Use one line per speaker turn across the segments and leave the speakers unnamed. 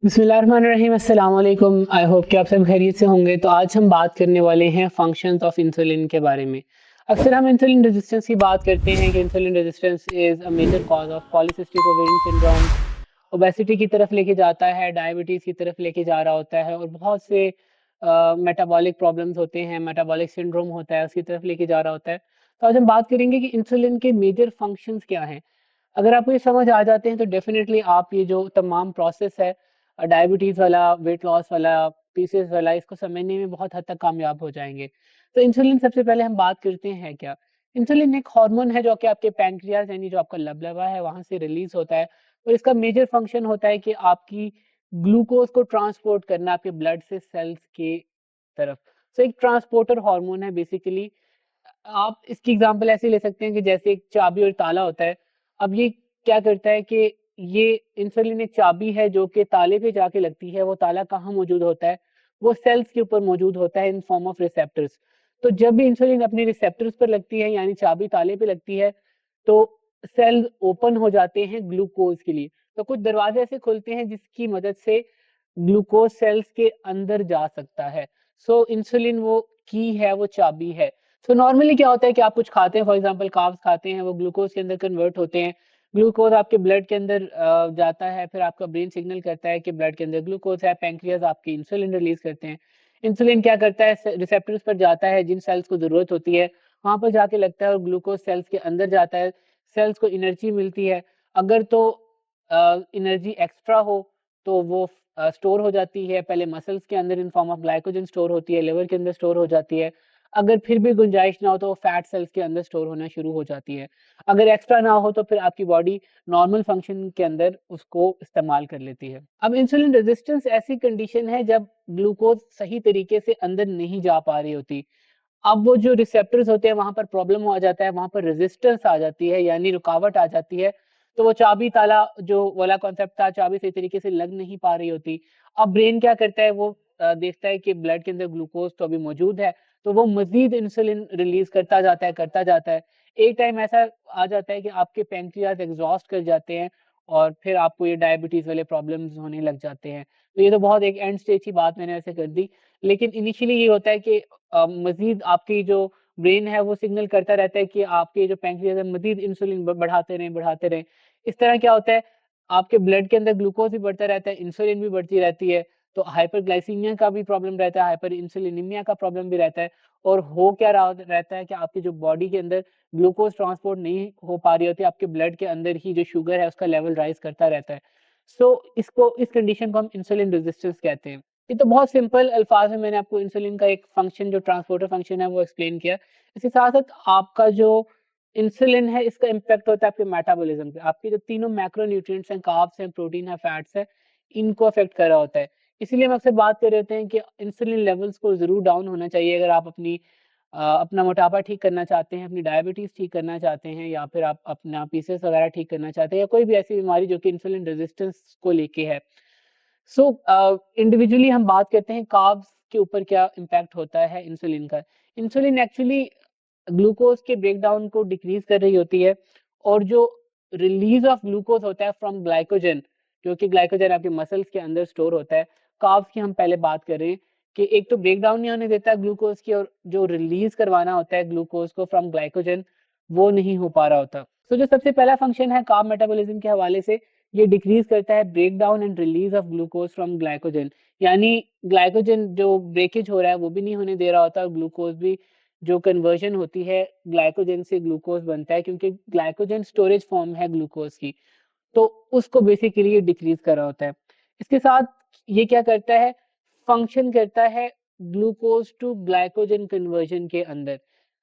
बिस्मिल्लाहिर्रहमानिर्रहीम, अस्सलाम वालेकुम। आई होप कि आप सब खैरियत से होंगे। तो आज हम बात करने वाले हैं फंक्शंस ऑफ इंसुलिन के बारे में। अक्सर हम इंसुलिन रेजिस्टेंस की बात करते हैं कि insulin resistance is a major cause of polycystic ovarian syndrome, obesity की तरफ लेके जाता है, डायबिटीज की तरफ लेके जा रहा होता है और बहुत से मेटाबॉलिक प्रॉब्लम्स होते हैं, मेटाबॉलिक सिंड्रोम होता है, उसकी तरफ लेके जा रहा होता है। तो आज हम बात करेंगे कि इंसुलिन के मेजर फंक्शंस क्या हैं। अगर आपको ये समझ आ जाते हैं तो डेफिनेटली आप ये जो तमाम प्रोसेस है डायबिटीज वाला, वेट लॉस वाला, पीसीएस वाला, इसको समझने में बहुत हद तक कामयाब हो जाएंगे। तो इंसुलिन सबसे पहले हम बात करते हैं क्या। इंसुलिन एक हार्मोन है जो कि आपके पैंक्रियाज यानी जो आपका लबलबा है वहां से रिलीज होता है और इसका मेजर फंक्शन होता है कि आपकी ग्लूकोज को ट्रांसपोर्ट करना आपके ब्लड से सेल्स के तरफ। तो एक ट्रांसपोर्टर हार्मोन है बेसिकली। आप इसकी एग्जांपल ऐसे ले सकते हैं कि जैसे एक चाबी और ताला होता है। अब ये क्या करता है कि ये इंसुलिन एक चाबी है जो कि ताले पे जाके लगती है। वो ताला कहाँ मौजूद होता है? वो सेल्स के ऊपर मौजूद होता है इन फॉर्म ऑफ रिसेप्टर्स। तो जब भी इंसुलिन अपने रिसेप्टर्स पर लगती है यानी चाबी ताले पे लगती है तो सेल्स ओपन हो जाते हैं ग्लूकोज के लिए। तो कुछ दरवाजे ऐसे खुलते हैं जिसकी मदद से ग्लूकोज सेल्स के अंदर जा सकता है। सो इंसुलिन वो की है, वो चाबी है। तो नॉर्मली क्या होता है कि आप कुछ खाते हैं, फॉर एग्जांपल कार्ब्स खाते हैं, वो ग्लूकोज के अंदर कन्वर्ट होते हैं। ग्लूकोज आपके ब्लड के अंदर जाता है, फिर आपका ब्रेन सिग्नल करता है कि ब्लड के अंदर ग्लूकोज है। पैंक्रियाज आपकी इंसुलिन रिलीज करते हैं। इंसुलिन क्या करता है, रिसेप्टर्स पर जाता है जिन सेल्स को जरूरत होती है, वहां पर जाके लगता है और ग्लूकोज सेल्स के अंदर जाता है। सेल्स को एनर्जी मिलती है। अगर तो एनर्जी एक्स्ट्रा हो तो वो स्टोर हो जाती है, पहले मसल्स के अंदर in form of glycogen store होती है, लिवर के अंदर स्टोर हो जाती है। अगर फिर भी गुंजाइश ना हो तो फैट सेल्स के अंदर स्टोर होना शुरू हो जाती है। अगर एक्स्ट्रा ना हो तो फिर आपकी बॉडी नॉर्मल फंक्शन के अंदर उसको इस्तेमाल कर लेती है। अब इंसुलिन रेजिस्टेंस ऐसी कंडीशन है जब ग्लूकोज सही तरीके से अंदर नहीं जा पा रही होती। अब वो जो रिसेप्टर्स होते हैं वहां पर प्रॉब्लम आ जाता है, वहां पर रेजिस्टेंस आ जाती है यानी रुकावट आ जाती है। तो वो चाबी ताला जो वाला कॉन्सेप्ट था, चाबी सही तरीके से लग नहीं पा रही होती। अब ब्रेन क्या करता है, वो देखता है कि ब्लड के अंदर ग्लूकोज तो अभी मौजूद है, तो वो मजीद इंसुलिन रिलीज करता जाता है, करता जाता है। एक टाइम ऐसा आ जाता है कि आपके पैंक्रियाज एग्जॉस्ट कर जाते हैं और फिर आपको ये डायबिटीज वाले प्रॉब्लम्स होने लग जाते हैं। तो ये तो बहुत एक एंड स्टेज की बात मैंने ऐसे कर दी। लेकिन इनिशियली ये होता है कि मजीद आपकी जो ब्रेन है वो सिग्नल करता रहता है कि आपके जो पैंक्रियाज है मजीद इंसुलिन बढ़ाते रहें, बढ़ाते रहें। इस तरह क्या होता है, आपके ब्लड के अंदर ग्लूकोज भी बढ़ता रहता है, इंसुलिन भी बढ़ती रहती है। तो हाइपरग्लाइसीमिया का भी प्रॉब्लम रहता है, हाइपर इंसुलिनीमिया का प्रॉब्लम भी रहता है। और हो क्या रहा रहता है कि आपकी जो बॉडी के अंदर ग्लूकोज ट्रांसपोर्ट नहीं हो पा रही होती, आपके ब्लड के अंदर ही जो शुगर है उसका लेवल राइज करता रहता है। सो इसको, इस कंडीशन को हम इंसुलिन रेजिस्टेंस कहते हैं। ये तो बहुत सिंपल अल्फाज में मैंने आपको इंसुलिन का एक फंक्शन, जो ट्रांसपोर्टर फंक्शन है, वो एक्सप्लेन किया। इसके साथ साथ आपका जो इंसुलिन है इसका इम्पैक्ट होता है आपके मेटाबॉलिज्म पे। आपके जो तीनों मैक्रो न्यूट्रिएंट्स हैं, कार्ब्स हैं, प्रोटीन है, फैट्स है, इनको अफेक्ट कर रहा होता है। इसीलिए हम अक्सर बात कर रहे होते हैं कि इंसुलिन लेवल्स को जरूर डाउन होना चाहिए अगर आप अपना मोटापा ठीक करना चाहते हैं, अपनी डायबिटीज ठीक करना चाहते हैं, या फिर आप अपना पीसीएस वगैरह ठीक करना चाहते हैं, या कोई भी ऐसी बीमारी जो कि इंसुलिन रेजिस्टेंस को लेके है। सो इंडिविजुअली हम बात करते हैं कार्ब्स के ऊपर क्या इम्पैक्ट होता है इंसुलिन का। इंसुलिन एक्चुअली ग्लूकोज के ब्रेकडाउन को डिक्रीज कर रही होती है और जो रिलीज ऑफ ग्लूकोज होता है फ्रॉम ग्लाइकोजन, जो कि ग्लाइकोजन आपके मसल्स के अंदर स्टोर होता है। कार्ब्स की हम पहले बात कर रहे हैं कि एक तो ब्रेकडाउन नहीं होने देता ग्लूकोज की, और जो रिलीज करवाना होता है ग्लूकोज को फ्रॉम ग्लाइकोजन, वो नहीं हो पा रहा होता। तो जो सबसे पहला फंक्शन है कार्ब मेटाबॉलिज्म के हवाले से, ये डिक्रीज करता है break down and release of glucose from glycogen. यानी ग्लाइकोजन जो ब्रेकेज हो रहा है वो भी नहीं होने दे रहा होता, और ग्लूकोज भी जो कन्वर्जन होती है ग्लाइकोजन से ग्लूकोज बनता है, क्योंकि ग्लाइकोजन स्टोरेज फॉर्म है ग्लूकोज की, तो उसको बेसिकली ये डिक्रीज कर रहा होता है। इसके साथ ये क्या करता है, फंक्शन करता है ग्लूकोज टू ग्लाइकोजन कन्वर्जन के अंदर।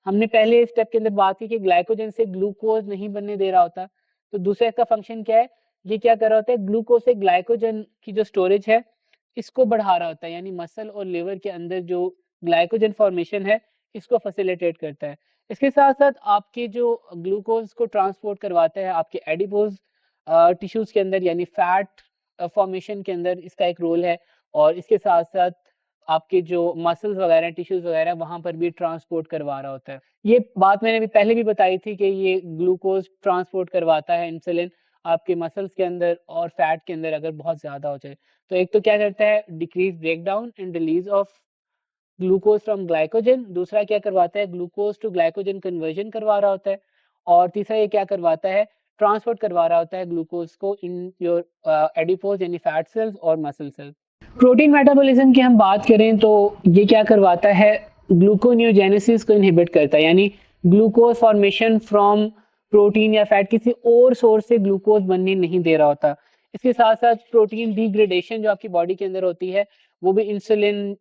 हमने पहले स्टेप के अंदर बात की कि ग्लाइकोजन से ग्लूकोज नहीं बनने दे रहा होता। तो दूसरा इसका फंक्शन क्या है, ये क्या कर रहा होता है, ग्लूकोज से ग्लाइकोजन की जो स्टोरेज है इसको बढ़ा रहा होता है, यानी मसल और लिवर के अंदर जो ग्लाइकोजन फॉर्मेशन है इसको फैसिलिटेट करता है। इसके साथ साथ आपके जो ग्लूकोज को ट्रांसपोर्ट करवाता है आपके एडिपोज टिश्यूज के अंदर, यानी फैट फॉर्मेशन के अंदर इसका एक रोल है। और इसके साथ साथ आपके जो मसल्स वगैरह, टिश्यूज वगैरह, वहां पर भी ट्रांसपोर्ट करवा रहा होता है। ये बात मैंने भी पहले भी बताई थी कि ये ग्लूकोज ट्रांसपोर्ट करवाता है इंसुलिन। आपके मसल्स के अंदर और फैट के अंदर अगर बहुत ज़्यादा हो जाए। तो एक तो क्या करता है, decrease breakdown and release of glucose from glycogen, दूसरा क्या करवाता है, ग्लूकोज टू ग्लाइकोजन कन्वर्जन करवा रहा होता है, और तीसरा ये क्या करवाता है, ट्रांसपोर्ट करवा रहा होता है ग्लूकोज को इन योर एडिपोज यानी फैट सेल्स और मसल सेल्स। प्रोटीन मेटाबॉलिज्म की हम बात करें तो ये क्या करवाता है, ग्लूकोनियोजेनेसिस को इनहिबिट करता है, यानी ग्लूकोज फॉर्मेशन फ्रॉम प्रोटीन या फैट किसी और सोर्स से ग्लूकोज बनने नहीं दे रहा होता। इसके साथ साथ प्रोटीन डिग्रेडेशन जो आपकी बॉडी के अंदर होती है वो भी इंसुलिन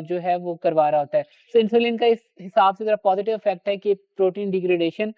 जो है वो करवा रहा होता है। तो इंसुलिन का इस हिसाब से जरा पॉजिटिव इफेक्ट है कि प्रोटीन डिग्रेडेशन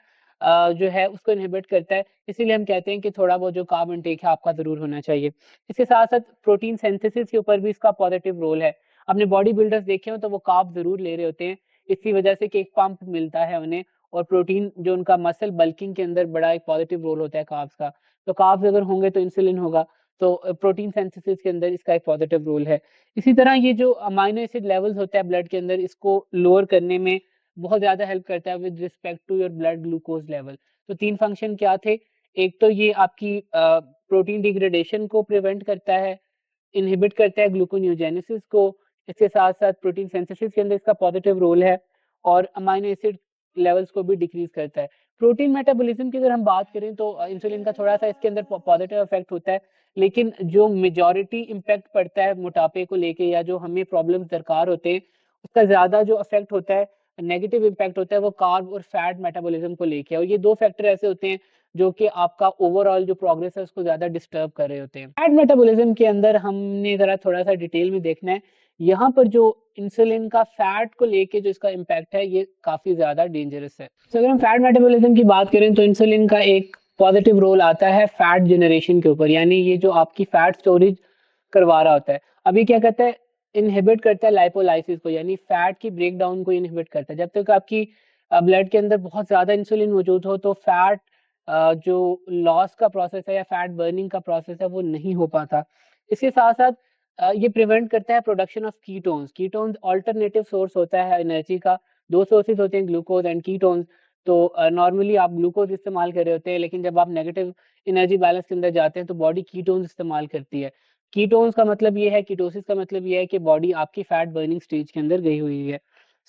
जो है उसको इनहिबिट करता है, इसीलिए हम कहते हैं कि थोड़ा बहुत जो कार्ब इनटेक है आपका जरूर होना चाहिए। इसके साथ साथ प्रोटीन सिंथेसिस के ऊपर भी इसका पॉजिटिव रोल है। अपने बॉडी बिल्डर्स देखे हो तो वो कार्ब जरूर ले रहे होते हैं, इसी वजह से कि एक पंप मिलता है उन्हें, और प्रोटीन जो उनका मसल बल्किंग के अंदर बड़ा एक पॉजिटिव रोल होता है कार्ब्स का। तो कार्ब्स अगर होंगे तो इंसुलिन होगा, तो प्रोटीन सिंथेसिस के अंदर इसका एक पॉजिटिव रोल है। इसी तरह ये जो अमाइनो एसिड लेवल्स होता है ब्लड के अंदर, इसको लोअर करने में बहुत ज्यादा हेल्प करता है with respect to your blood glucose level. तो 3 फंक्शन क्या थे, एक तो ये आपकी प्रोटीन डिग्रेडेशन को प्रिवेंट करता है, इनहिबिट करता है ग्लूकोनियोजेनेसिस को, इसके साथ साथ प्रोटीन सिंथेसिस के अंदर इसका पॉजिटिव रोल है, और अमाइनो एसिड लेवल्स को भी डिक्रीज करता है। प्रोटीन मेटाबॉलिज्म की अगर हम बात करें तो इंसुलिन का थोड़ा सा इसके अंदर पॉजिटिव इफेक्ट होता है, लेकिन जो मेजॉरिटी इम्पैक्ट पड़ता है मोटापे को लेके या जो हमें प्रॉब्लम्स दरकार होते हैं, उसका ज्यादा जो इफेक्ट होता है, नेगेटिव इम्पैक्ट होता है, वो कार्ब और फैट मेटाबॉलिज्म को लेके है। और ये 2 फैक्टर ऐसे होते हैं जो कि आपका ओवरऑल जो प्रोग्रेस है उसको ज्यादा डिस्टर्ब कर रहे होते हैं। फैट मेटाबॉलिज्म के अंदर हमने जरा थोड़ा सा डिटेल में देखना है, यहाँ पर जो इंसुलिन का फैट को लेके जो इसका इम्पैक्ट है ये काफी ज्यादा डेंजरस है। तो अगर हम फैट मेटाबॉलिज्म की बात करें तो इंसुलिन का एक पॉजिटिव रोल आता है फैट जनरेशन के ऊपर, यानी ये जो आपकी फैट स्टोरेज करवा रहा होता है। अभी क्या कहता है, इनहिबिट करता है लाइपोलाइसिस को, यानी फैट की ब्रेक डाउन को इनहिबिट करता है। जब तक आपकी ब्लड के अंदर बहुत ज्यादा इंसुलिन मौजूद हो तो फैट जो लॉस का प्रोसेस है या फैट बर्निंग का प्रोसेस है वो नहीं हो पाता। इसके साथ साथ ये प्रिवेंट करता है production of ketones. Ketones alternative source होता है एनर्जी का, 2 सोर्सेज होते हैं, ग्लूकोज एंड कीटोन्स। तो नॉर्मली आप ग्लूकोज इस्तेमाल कर रहे होते हैं, लेकिन जब आप नेगेटिव एनर्जी बैलेंस के अंदर जाते हैं तो बॉडी कीटोन्स इस्तेमाल करती है। कीटोन्स का मतलब ये है, कीटोसिस का मतलब ये है कि बॉडी आपकी फैट बर्निंग स्टेज के अंदर गई हुई है।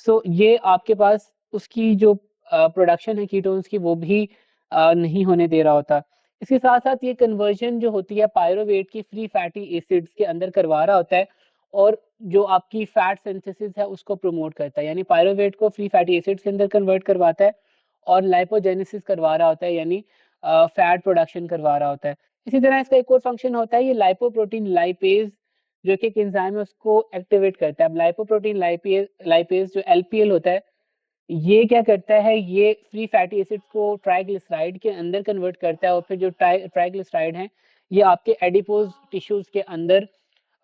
सो ये आपके पास उसकी जो प्रोडक्शन है कीटोन्स की वो भी नहीं होने दे रहा होता। इसके साथ साथ ये कन्वर्जन जो होती है पायरोवेट की फ्री फैटी एसिड्स के अंदर करवा रहा होता है, और जो आपकी फैट सिंथेसिस है उसको प्रमोट करता है, यानी पायरोवेट को फ्री फैटी एसिड्स के अंदर कन्वर्ट करवाता है और लाइपोजेनेसिस करवा रहा होता है, यानी फैट प्रोडक्शन करवा रहा होता है। इसी तरह इसका एक और फंक्शन होता है, ये लाइपोप्रोटीन लाइपेज जो कि एक एंजाइम है उसको एक्टिवेट करता है। अब लाइपोप्रोटीन लाइपेज लाइपेज जो एलपीएल होता है, ये क्या करता है, ये फ्री फैटी एसिड्स को ट्राइग्लिसराइड के अंदर कन्वर्ट करता है, और फिर जो ट्राइग्लिसराइड हैं ये आपके एडिपोज टिश्यूज के अंदर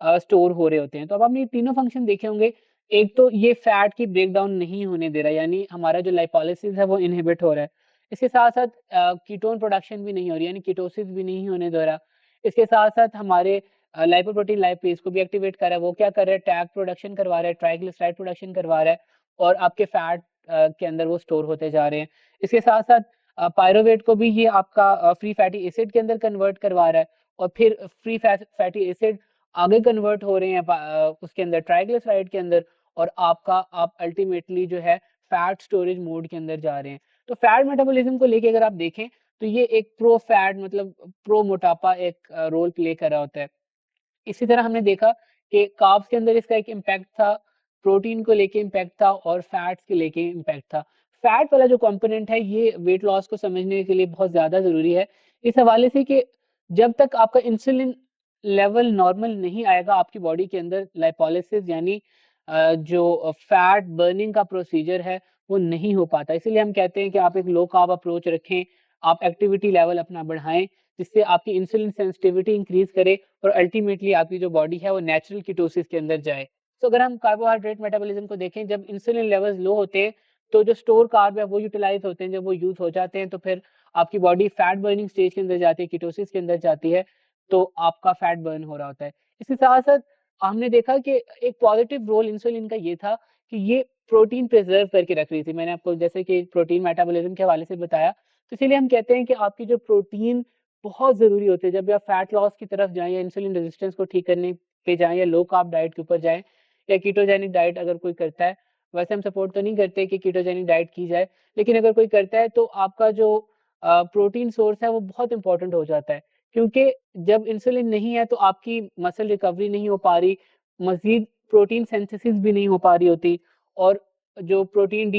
स्टोर हो रहे होते हैं। तो अब आपने ये तीनों फंक्शन देखे होंगे, एक तो ये फैट की ब्रेकडाउन नहीं होने दे रहा है, यानी हमारा जो लाइपोलिसिस है वो इनहिबिट हो रहा है। इसके साथ साथ कीटोन प्रोडक्शन भी नहीं हो रही, यानी कीटोसिस भी नहीं होने दे रहा। इसके साथ साथ हमारे लाइपोप्रोटीन लाइपेज को भी एक्टिवेट कर रहा है, वो क्या कर रहा है, टैग प्रोडक्शन करवा रहा है, ट्राइग्लिसराइड प्रोडक्शन करवा रहा है, और आपके फैट के अंदर वो स्टोर होते जा रहे हैं। इसके साथ साथ पायरोवेट को भी ये आपका फ्री फैटी एसिड के अंदर कन्वर्ट करवा रहा है, और फिर फ्री फैटी एसिड आगे कन्वर्ट हो रहे हैं उसके अंदर ट्राइग्लिसराइड के अंदर, और आप अल्टीमेटली जो है फैट स्टोरेज मोड के अंदर जा रहे हैं। तो फैट मेटाबॉलिज्म को लेके अगर आप देखें तो ये एक प्रो फैट मतलब प्रो मोटापा एक रोल प्ले कर रहा होता है। इसी तरह हमने देखा कि कार्ब्स के अंदर इसका एक इम्पैक्ट था, प्रोटीन को लेके इम्पैक्ट था, और फैट्स के लेके इम्पैक्ट था। फैट वाला जो कंपोनेंट है ये वेट लॉस को समझने के लिए बहुत ज्यादा जरूरी है, इस हवाले से कि जब तक आपका इंसुलिन लेवल नॉर्मल नहीं आएगा आपकी बॉडी के अंदर लाइपोलिसिस यानी जो फैट बर्निंग का प्रोसीजर है वो नहीं हो पाता। इसीलिए हम कहते हैं कि आप एक लो कार्ब अप्रोच रखें, आप एक्टिविटी लेवल अपना बढ़ाएं, जिससे आपकी इंसुलिन सेंसिटिविटी इंक्रीज करे और अल्टीमेटली आपकी जो बॉडी है वो नेचुरल कीटोसिस के अंदर जाए। तो अगर हम कार्बोहाइड्रेट मेटाबॉलिज्म को देखें, जब इंसुलिन लेवल्स लो होते हैं तो जो स्टोर कार्ब है वो यूटिलाइज होते हैं, जब वो यूज हो जाते हैं तो फिर आपकी बॉडी फैट बर्निंग स्टेज के अंदर जाती है, कीटोसिस के अंदर जाती है, तो आपका फैट बर्न हो रहा होता है। इसके साथ साथ हमने देखा कि एक पॉजिटिव रोल इंसुलिन का ये था कि ये प्रोटीन प्रिजर्व करके रख रही थी। मैंने आपको जैसे कि प्रोटीन मेटाबॉलिज्म के हवाले से बताया, तो इसीलिए हम कहते हैं कि आपकी जो प्रोटीन बहुत ज़रूरी होते हैं। जब भी आप फैट लॉस की तरफ जाएँ या इंसुलिन रेजिस्टेंस को ठीक करने पे जाएँ या लो कार्ब डाइट के ऊपर जाएँ या कीटोजेनिक डाइट अगर कोई करता है, वैसे हम सपोर्ट तो नहीं करते कि कीटोजेनिक डाइट की जाए, लेकिन अगर कोई करता है तो आपका जो प्रोटीन सोर्स है वो बहुत इम्पोर्टेंट हो जाता है। क्योंकि जब इंसुलिन नहीं है तो आपकी मसल रिकवरी नहीं हो पा रही, मज़ीद प्रोटीन सिंथेसिस भी नहीं हो पा रही होती और जो प्रोटीन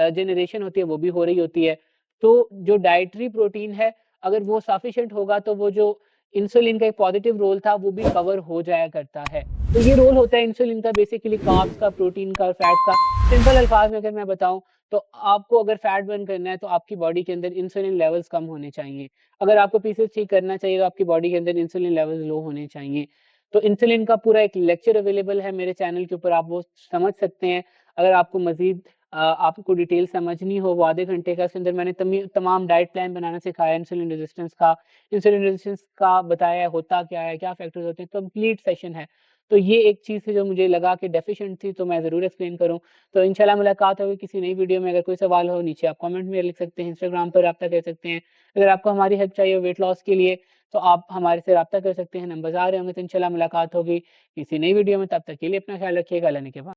जनरेशन होती है वो भी हो रही होती है। तो जो डाइटरी प्रोटीन है अगर वो सफिशिएंट होगा तो वो जो इंसुलिन का एक पॉजिटिव रोल था वो भी कवर हो जाया करता है। तो ये रोल होता है इंसुलिन का बेसिकली कार्ब्स का, प्रोटीन का और फैट का। सिंपल अल्फाज में अगर मैं बताऊँ तो आपको अगर फैट बर्न करना है तो आपकी बॉडी के अंदर इंसुलिन लेवल्स कम होने चाहिए। अगर आपको पीसीओएस ठीक करना चाहिए तो आपकी बॉडी के अंदर इंसुलिन लेवल्स लो होने चाहिए। तो इंसुलिन का पूरा एक लेक्चर अवेलेबल है मेरे चैनल के ऊपर, आप वो समझ सकते हैं। अगर आपको मज़ीद आपको डिटेल समझनी हो वो आधे घंटे का, उसके अंदर मैंने तमाम डाइट प्लान बनाना सिखाया, इंसुलिन रेजिस्टेंस का बताया है होता क्या है, क्या फैक्टर्स होते हैं, कंप्लीट सेशन है। तो ये एक चीज़ थी जो मुझे लगा कि डेफिशिएंट थी तो मैं ज़रूर एक्सप्लेन करूँ। तो इंशाल्लाह मुलाकात होगी किसी नई वीडियो में। अगर कोई सवाल हो नीचे आप कमेंट में लिख सकते हैं, इंस्टाग्राम पर राब्ता कर सकते हैं। अगर आपको हमारी हेल्प चाहिए हो वेट लॉस के लिए तो आप हमारे से राब्ता कर सकते हैं, नंबर्स आ रहे होंगे। तो इंशाल्लाह मुलाकात होगी किसी नई वीडियो में, तब तक के लिए अपना ख्याल रखिएगा। अल्लाह ने के बाद।